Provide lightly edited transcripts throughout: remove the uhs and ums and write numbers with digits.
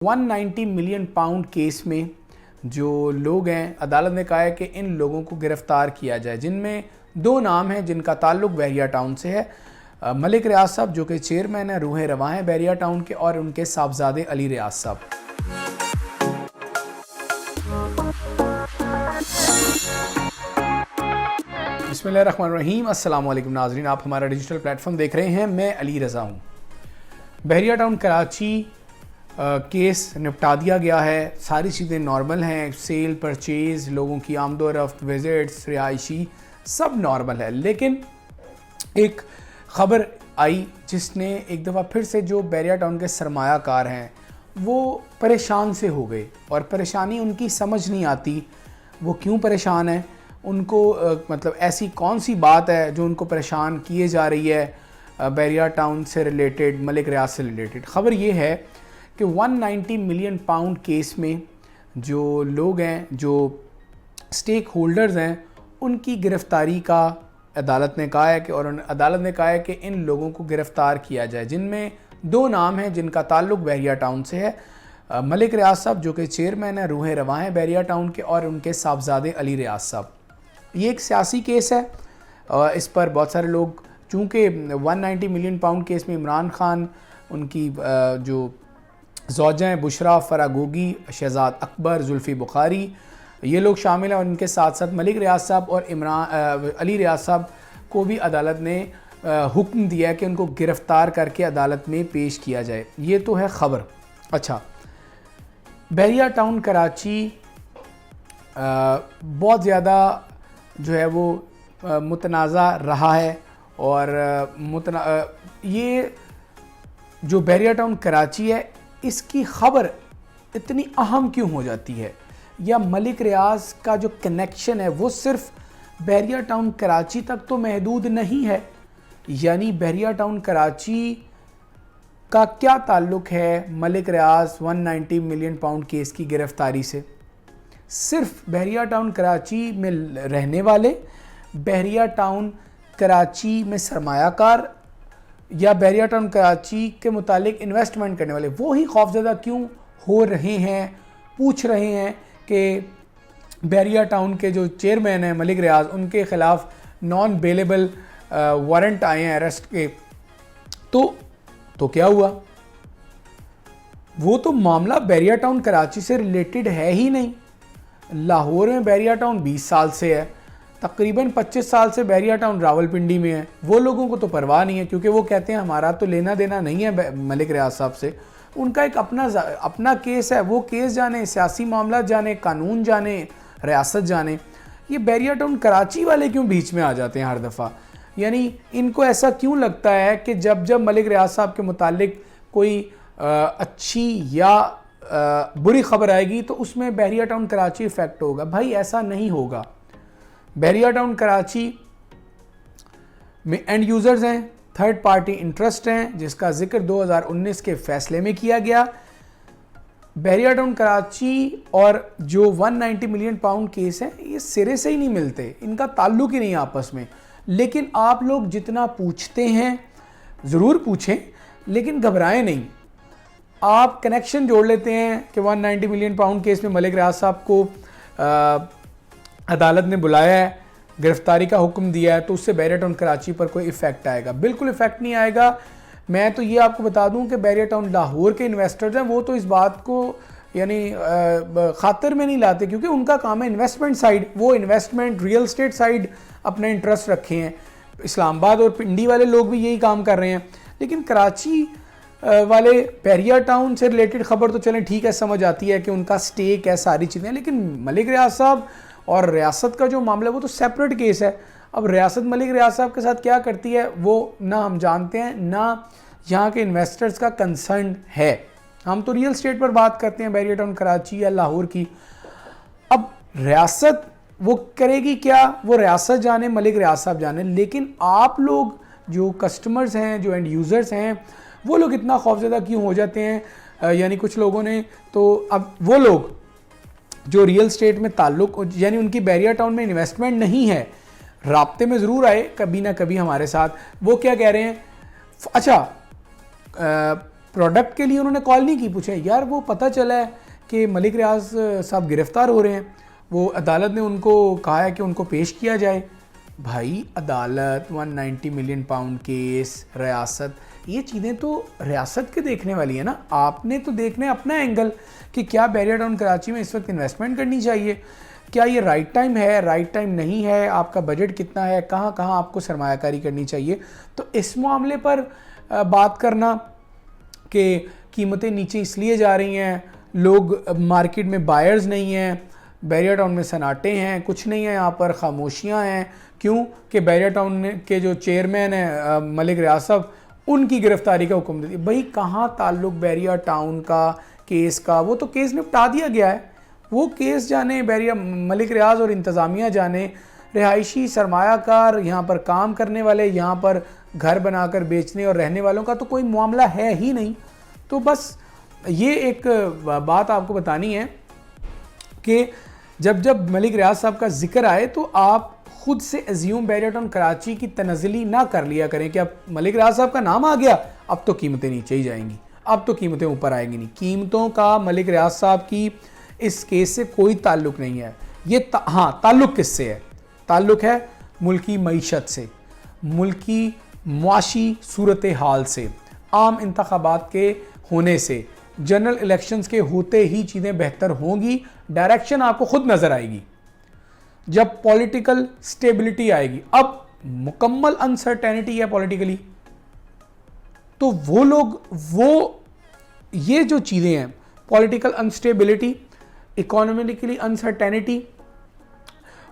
190 million pound case में जो लोग हैं, अदालत ने कहा है कि इन लोगों को गिरफ्तार किया जाए, जिनमें दो नाम हैं जिनका ताल्लुक बहरिया टाउन से है। मलिक रियाज साहब जो कि चेयरमैन हैं, रूह रवां हैं बहरिया टाउन के, और उनके साहबजादे अली रियाज साहब। बिस्मिल्लाहिर्रहमानिर्रहीम, अस्सलाम वालेकुम नाज़रीन, आप हमारा डिजिटल प्लेटफॉर्म देख रहे हैं। मैं अली रज़ा हूँ। बहरिया टाउन कराची केस निपटा दिया गया है, सारी चीज़ें नॉर्मल हैं, सेल परचेज़, लोगों की आमदोरफ्त, विज़िट्स, रिहायशी, सब नॉर्मल है। लेकिन एक ख़बर आई जिसने एक दफ़ा फिर से जो बहरिया टाउन के सरमायाकार हैं वो परेशान से हो गए, और परेशानी उनकी समझ नहीं आती वो क्यों परेशान है, उनको मतलब ऐसी कौन सी बात है जो उनको परेशान किए जा रही है बहरिया टाउन से रिलेटेड, मलिक रियाज से रिलेटेड। ख़बर ये है कि 190 मिलियन पाउंड केस में जो लोग हैं, जो स्टेक होल्डर्स हैं, उनकी गिरफ़्तारी का अदालत ने कहा है कि, और अदालत ने कहा है कि इन लोगों को गिरफ़्तार किया जाए, जिनमें दो नाम हैं जिनका ताल्लुक बहरिया टाउन से है। मलिक रियाज साहब जो कि चेयरमैन हैं, रूह रवां हैं बहरिया टाउन के, और उनके साहबजादे अली रियाज साहब। ये एक सियासी केस है, इस पर बहुत सारे लोग, चूँकि 190 मिलियन पाउंड केस में इमरान खान, उनकी जो ज़ौजा हैं बुशरा फरागोगी, शहजाद अकबर, जुल्फ़ी बुखारी, ये लोग शामिल हैं, और इनके साथ साथ मलिक रियाज साहब और अली रियाज साहब को भी अदालत ने हुक्म दिया है कि उनको गिरफ़्तार करके अदालत में पेश किया जाए। ये तो है ख़बर। अच्छा, बहरिया टाउन कराची बहुत ज़्यादा जो है वो मुतनाज़ा रहा है, और ये जो बहरिया टाउन कराची है, इसकी ख़बर इतनी अहम क्यों हो जाती है, या मलिक रियाज का जो कनेक्शन है वो सिर्फ बहरिया टाउन कराची तक तो महदूद नहीं है। यानी बहरिया टाउन कराची का क्या ताल्लुक़ है मलिक रियाज 190 मिलियन पाउंड केस की गिरफ़्तारी से? सिर्फ बहरिया टाउन कराची में रहने वाले, बहरिया टाउन कराची में सरमायाकार, या बहरिया टाउन कराची के मुतालिक इन्वेस्टमेंट करने वाले, वो ही खौफज़दा क्यों हो रहे हैं, पूछ रहे हैं कि बहरिया टाउन के जो चेयरमैन हैं मलिक रियाज, उनके ख़िलाफ़ नॉन बेलेबल वारंट आए हैं अरेस्ट के। तो क्या हुआ? वो तो मामला बहरिया टाउन कराची से रिलेटेड है ही नहीं। लाहौर में बहरिया टाउन 20 साल से है, तकरीबन 25 साल से बहरिया टाउन रावलपिंडी में है। वो लोगों को तो परवाह नहीं है, क्योंकि वो कहते हैं हमारा तो लेना देना नहीं है मलिक रियाज साहब से। उनका एक अपना केस है, वो केस जाने, सियासी मामला जाने, कानून जाने, रियासत जाने। ये बहरिया टाउन कराची वाले क्यों बीच में आ जाते हैं हर दफ़ा? यानी इनको ऐसा क्यों लगता है कि जब जब मलिक रियाज साहब के मुतालिक कोई अच्छी या बुरी खबर आएगी तो उसमें बहरिया टाउन कराची इफ़ेक्ट होगा। भाई ऐसा नहीं होगा। बहरिया टाउन कराची में एंड यूज़र्स हैं, थर्ड पार्टी इंटरेस्ट हैं, जिसका जिक्र 2019 के फैसले में किया गया। बहरिया टाउन कराची और जो 190 मिलियन पाउंड केस हैं, ये सिरे से ही नहीं मिलते, इनका ताल्लुक ही नहीं आपस में। लेकिन आप लोग जितना पूछते हैं, ज़रूर पूछें, लेकिन घबराएं नहीं। आप कनेक्शन जोड़ लेते हैं कि 190 मिलियन पाउंड केस में मलिक रियाज साहब को अदालत ने बुलाया है, गिरफ्तारी का हुक्म दिया है, तो उससे बहरिया टाउन कराची पर कोई इफ़ेक्ट आएगा? बिल्कुल इफ़ेक्ट नहीं आएगा। मैं तो ये आपको बता दूं कि बहरिया टाउन लाहौर के इन्वेस्टर्स हैं, वो तो इस बात को यानी खातर में नहीं लाते, क्योंकि उनका काम है इन्वेस्टमेंट साइड। वो इन्वेस्टमेंट, रियल स्टेट साइड अपना इंटरेस्ट रखे हैं। इस्लामाबाद और पिंडी वाले लोग भी यही काम कर रहे हैं। लेकिन कराची वाले, बहरिया टाउन से रिलेटेड ख़बर तो चलें ठीक है, समझ आती है कि उनका स्टेक है, सारी चीज़ें। लेकिन मलिक रियाज साहब और रियासत का जो मामला है वो तो सेपरेट केस है। अब रियासत मलिक रियाज साहब के साथ क्या करती है वो ना हम जानते हैं, ना यहाँ के इन्वेस्टर्स का कंसर्न है। हम तो रियल स्टेट पर बात करते हैं, बहरिया टाउन कराची या लाहौर की। अब रियासत वो करेगी क्या, वो रियासत जाने, मलिक रियाज साहब जाने। लेकिन आप लोग जो कस्टमर्स हैं, जो एंड यूज़र्स हैं, वो लोग इतना खौफज़दा क्यों हो जाते हैं? यानी कुछ लोगों ने तो, अब वो लोग जो रियल स्टेट में ताल्लुक़, यानी उनकी बहरिया टाउन में इन्वेस्टमेंट नहीं है, राब्ते में ज़रूर आए कभी ना कभी हमारे साथ। वो क्या कह रहे हैं? अच्छा, प्रोडक्ट के लिए उन्होंने कॉल नहीं की, पूछे यार वो पता चला है कि मलिक रियाज साहब गिरफ़्तार हो रहे हैं, वो अदालत ने उनको कहा है कि उनको पेश किया जाए। भाई अदालत, 190 मिलियन पाउंड केस, रियासत, ये चीज़ें तो रियासत के देखने वाली है ना। आपने तो देखना है अपना एंगल कि क्या बैरियर टाउन कराची में इस वक्त इन्वेस्टमेंट करनी चाहिए, क्या ये राइट टाइम है, राइट टाइम नहीं है, आपका बजट कितना है, कहाँ कहाँ आपको सरमायाकारी करनी चाहिए। तो इस मामले पर बात करना कि कीमतें नीचे इसलिए जा रही हैं, लोग मार्केट में बायर्स नहीं हैं, बैरियर टाउन में सन्नाटे हैं, कुछ नहीं है यहाँ पर, खामोशियाँ हैं। क्यों कि बैरियर टाउन के जो चेयरमैन हैं मलिक रियाज साहब, उनकी गिरफ्तारी का हुक्म दे दिया। भाई कहाँ ताल्लुक बैरियर टाउन का केस का, वो तो केस निपटा दिया गया है। वो केस जाने बैरियर मलिक रियाज और इंतज़ामिया जाने, रिहायशी सरमायाकार यहाँ पर काम करने वाले, यहाँ पर घर बनाकर बेचने और रहने वालों का तो कोई मामला है ही नहीं। तो बस ये एक बात आपको बतानी है कि जब जब मलिक रियाज साहब का जिक्र आए तो आप खुद से एज्यूम बैरियर टाउन कराची की तनज़ली ना कर लिया करें कि अब मलिक रियाज साहब का नाम आ गया अब तो कीमतें नीचे ही जाएंगी, अब तो कीमतें ऊपर आएंगी नहीं। कीमतों का मलिक रियाज साहब की इस केस से कोई ताल्लुक नहीं है। ये हाँ ताल्लुक किससे है? ताल्लुक है मुल्की मईशत से, मुल्की मुआशी सूरत हाल से, आम इंतखाबात के होने से, जनरल इलेक्शंस के होते ही चीज़ें बेहतर होंगी। डायरेक्शन आपको खुद नज़र आएगी जब पॉलिटिकल स्टेबिलिटी आएगी। अब मुकम्मल अनसर्टेनिटी है पॉलिटिकली, तो वो लोग ये जो चीज़ें हैं, पॉलिटिकल अनस्टेबिलिटी, इकोनॉमिकली अनसर्टेनिटी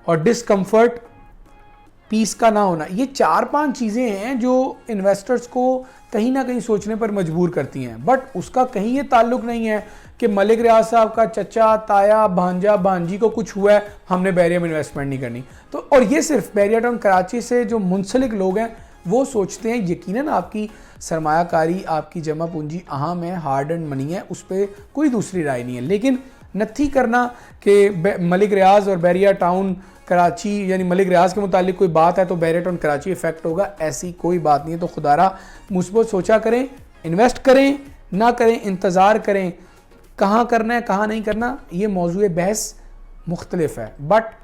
और डिसकम्फर्ट, पीस का ना होना, ये 4-5 चीज़ें हैं जो इन्वेस्टर्स को कहीं ना कहीं सोचने पर मजबूर करती हैं। बट उसका कहीं ये ताल्लुक नहीं है कि मलिक रियाज साहब का चचा, ताया, भांजा, भांजी को कुछ हुआ है, हमने बैरियर में इन्वेस्टमेंट नहीं करनी। तो और ये सिर्फ बैरियर टाउन कराची से जो मुंसलिक लोग हैं वो सोचते हैं, यकीनन आपकी सरमायाकारी, आपकी जमा पूंजी अहम है, हार्ड एंड मनी है, उस पर कोई दूसरी राय नहीं है। लेकिन नथी करना कि मलिक रियाज और बैरियर टाउन कराची, यानी मलिक रियाज के मुतालिक कोई बात है तो बैरियर टाउन कराची इफेक्ट होगा, ऐसी कोई बात नहीं है। तो खुदारा मुस्बत सोचा करें, इन्वेस्ट करें ना करें, इंतज़ार करें, कहाँ करना है कहाँ नहीं करना, ये मौजूद बहस मुख्तलिफ है। बट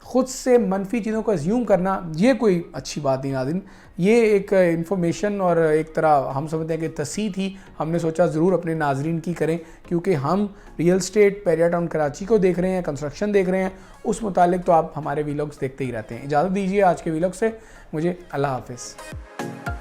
ख़ुद से मनफी चीज़ों को अज्यूम करना ये कोई अच्छी बात नहीं नाज़रीन। ये एक इंफॉर्मेशन और एक तरह हम समझते हैं कि तस्सीह थी, हमने सोचा ज़रूर अपने नाजरीन की करें, क्योंकि हम real estate barrier town Karachi को देख रहे हैं, कंस्ट्रक्शन देख रहे हैं, उस मुतालिक तो आप हमारे वीलॉग्स देखते ही रहते हैं। इजाज़त दीजिए आज के वीलॉग से मुझे, अल्लाह हाफ़िज़।